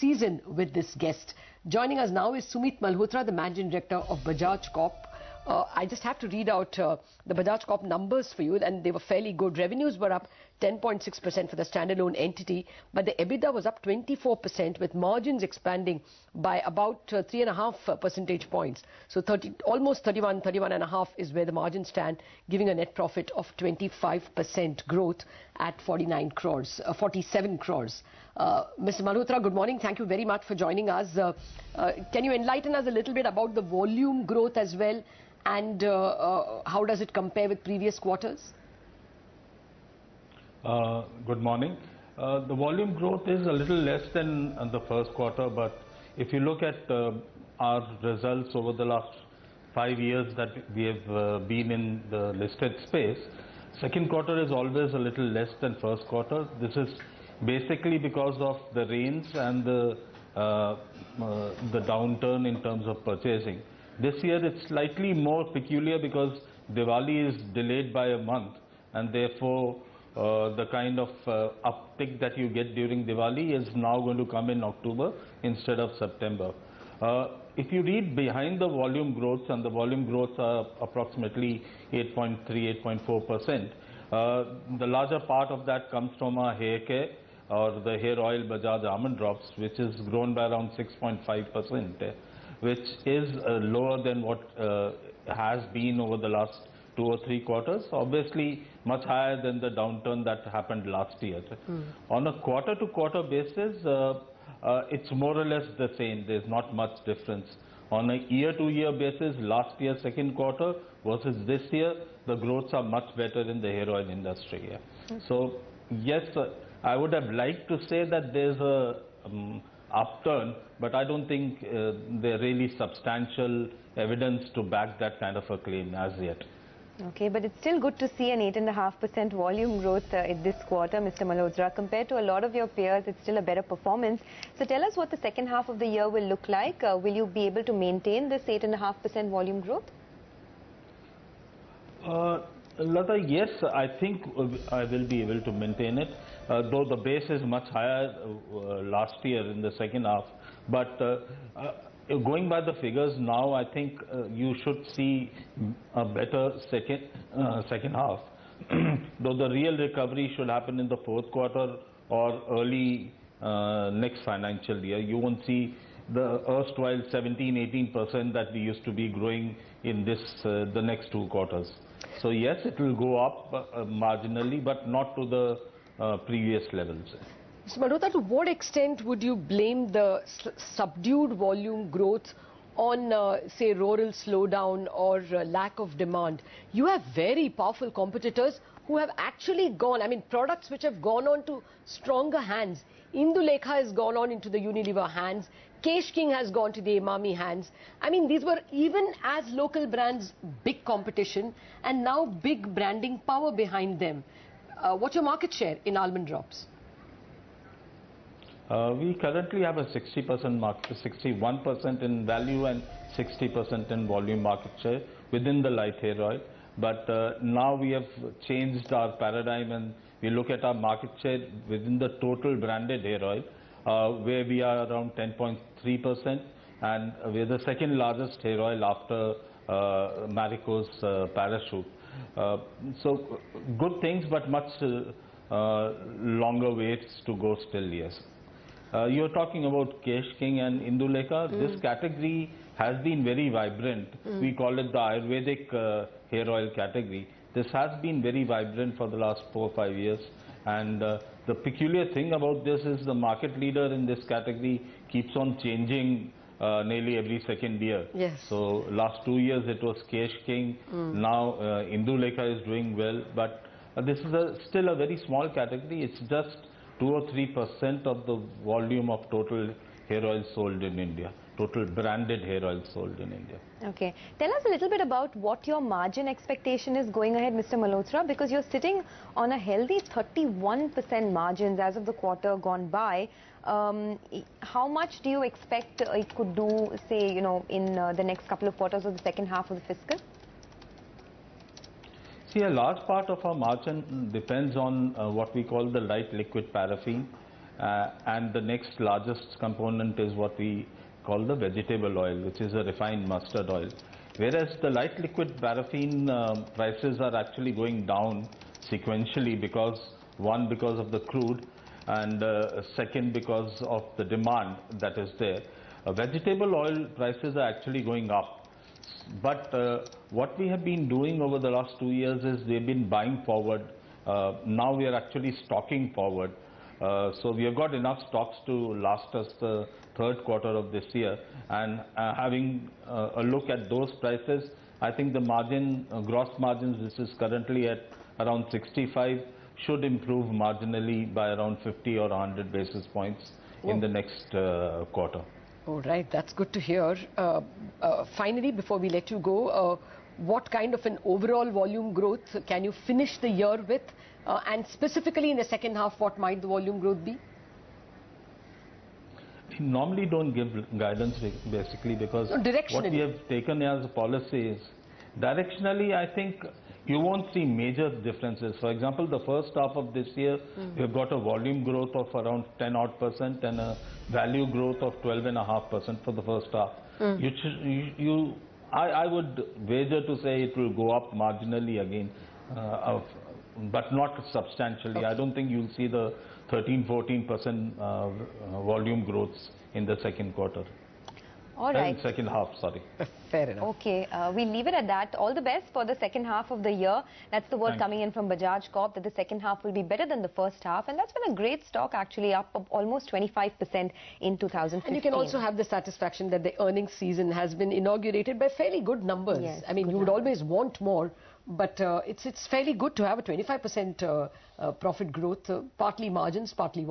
season with this guest. Joining us now is Sumit Malhotra, the Managing Director of Bajaj Corp. I just have to read out the Bajaj Corp numbers for you, and they were fairly good. Revenues were up 10.6% for the standalone entity, but the EBITDA was up 24%, with margins expanding by about 3.5 percentage points. So almost 31.5 is where the margins stand, giving a net profit of 25% growth at 47 crores. Mr. Malhotra, good morning. Thank you very much for joining us. Can you enlighten us a little bit about the volume growth as well, and how does it compare with previous quarters? Good morning. The volume growth is a little less than the first quarter, but if you look at our results over the last 5 years that we have been in the listed space, second quarter is always a little less than first quarter. This is basically because of the rains and the downturn in terms of purchasing. This year it's slightly more peculiar because Diwali is delayed by a month, and therefore the kind of uptick that you get during Diwali is now going to come in October instead of September. If you read behind the volume growth, and the volume growth are approximately 8.3, 8.4%, the larger part of that comes from our hair care or the hair oil Bajaj Almond Drops, which is grown by around 6.5%, which is lower than what has been over the last 2 or 3 quarters, obviously much higher than the downturn that happened last year. On a quarter-to-quarter basis, it's more or less the same. There's not much difference. On a year-to-year basis, last year second quarter versus this year, the growths are much better in the hair oil industry. So yes, I would have liked to say that there's a upturn, but I don't think there really substantial evidence to back that kind of a claim as yet. Okay, but it's still good to see an 8.5% volume growth in this quarter, Mr. Malhotra. Compared to a lot of your peers, it's still a better performance. So tell us what the second half of the year will look like. Will you be able to maintain this 8.5% volume growth? Lata, yes, I think I will be able to maintain it, though the base is much higher last year in the second half. But going by the figures now, I think you should see a better second half. Though the real recovery should happen in the fourth quarter or early next financial year. You won't see the erstwhile 17-18% that we used to be growing in the next 2 quarters. So yes, it will go up marginally, but not to the previous levels. Mr. Malhotra, to what extent would you blame the subdued volume growth on, say, rural slowdown or lack of demand? You have very powerful competitors who have actually gone, I mean, products which have gone on to stronger hands. Indulekha has gone on into the Unilever hands. Kesh King has gone to the Emami hands. I mean, these were, even as local brands, big competition, and now big branding power behind them. What's your market share in Almond Drops? We currently have a 60% market, 61% in value and 60% in volume market share within the light hair oil. But now we have changed our paradigm, and we look at our market share within the total branded hair oil, where we are around 10.3%, and we're the second largest hair oil after Marico's Parachute. So good things, but much longer waits to go still, yes. You're talking about Kesh King and Indulekha. This category has been very vibrant. We call it the Ayurvedic hair oil category. This has been very vibrant for the last 4 or 5 years. And the peculiar thing about this is the market leader in this category keeps on changing nearly every second year. Yes. So last 2 years it was Kesh King. Now Indulekha is doing well. But this is still a very small category. It's just 2 or 3% of the volume of total hair oil sold in India, total branded hair oil sold in India. Okay. Tell us a little bit about what your margin expectation is going ahead, Mr. Malhotra, because you're sitting on a healthy 31% margins as of the quarter gone by. How much do you expect it could do, say, you know, in the next couple of quarters of the second half of the fiscal? See, a large part of our margin depends on what we call the light liquid paraffin. and the next largest component is what we call the vegetable oil, which is a refined mustard oil. Whereas the light liquid paraffin prices are actually going down sequentially because, one, because of the crude, and second, because of the demand that is there. Vegetable oil prices are actually going up. But what we have been doing over the last 2 years is we've been buying forward. Now we are actually stocking forward. So we have got enough stocks to last us the third quarter of this year. And having a look at those prices, I think the margin, gross margins, which is currently at around 65, should improve marginally by around 50 or 100 basis points in the next quarter. All right, that's good to hear. Finally, before we let you go, what kind of an overall volume growth can you finish the year with? And specifically in the second half, what might the volume growth be? We normally don't give guidance basically because what we have taken as a policy is directionally, I think you won't see major differences. For example, the first half of this year, we've got a volume growth of around 10% and a value growth of 12.5% for the first half. I would wager to say it will go up marginally again, but not substantially. Okay. I don't think you'll see the 13-14% volume growths in the second quarter. All right. Second half, sorry. Fair enough. Okay, we'll leave it at that. All the best for the second half of the year. That's the word coming in from Bajaj Corp, that the second half will be better than the first half. And that's been a great stock, actually, up almost 25% in 2015. And you can also have the satisfaction that the earnings season has been inaugurated by fairly good numbers. Yes, I mean, you would always want more, but it's fairly good to have a 25% profit growth, partly margins, partly